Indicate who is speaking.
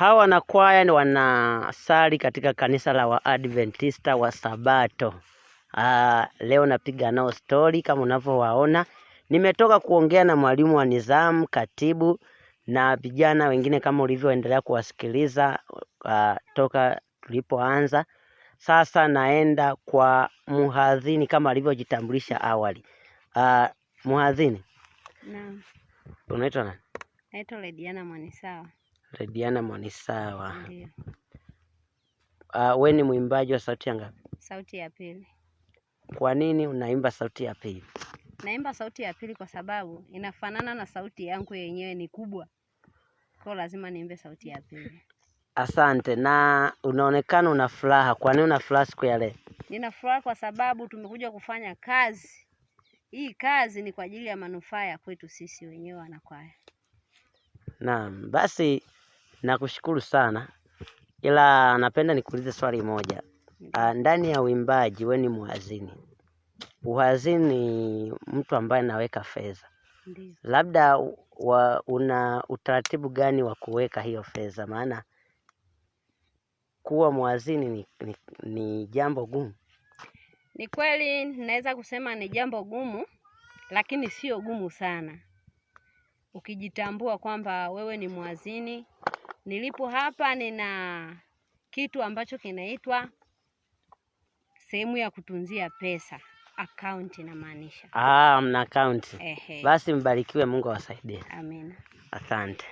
Speaker 1: Hawa wanakwaya ni wanasali katika kanisa la Waadventista wa Sabato. Leo napiga nao story kama unavyowaona. Nimetoka kuongea na mwalimu wa nizamu, katibu na vijana wengine kama ulivyoendelea kuwasikiliza toka tulipoanza. Sasa naenda kwa muhadhini kama alivyojitambulisha awali. Muhadhini.
Speaker 2: Naam.
Speaker 1: Unaitwa nani?
Speaker 2: Naitwa Lediana Mwanisawa.
Speaker 1: Lediana Mwanisawa.
Speaker 2: Ndio.
Speaker 1: Wewe ni mwimbaji wa sauti ya ngapi?
Speaker 2: Sauti ya pili.
Speaker 1: Kwa nini unaimba sauti ya pili?
Speaker 2: Naimba sauti ya pili kwa sababu inafanana na sauti yangu yenyewe, ni kubwa. Kwa lazima niimbe sauti ya pili.
Speaker 1: Asante. Na unaonekana una furaha. Kwa nini una furaha siku ya leo?
Speaker 2: Nina furaha kwa sababu tumekuja kufanya kazi. Hii kazi ni kwa ajili ya manufaa ya kwetu sisi wenyewe wanakwaya.
Speaker 1: Naam, basi nakushukuru sana. Ila napenda nikuulize swali moja. Ndani ya uimbaji wewe ni muhazini. Uhazini ni mtu ambaye anaweka fedha.
Speaker 2: Ndio.
Speaker 1: Labda una utaratibu gani wa kuweka hiyo fedha? Maana kuwa muhazini ni jambo gumu.
Speaker 2: Ni kweli naweza kusema ni jambo gumu, lakini sio gumu sana. Ukijitambua kwamba wewe ni muhazini. Nilipo hapa nina kitu ambacho kinaitwa sehemu ya kutunzia pesa, account inamaanisha.
Speaker 1: Mna account. Basi mbarikiwe, Mungu awasaidie.
Speaker 2: Amina.
Speaker 1: Asante.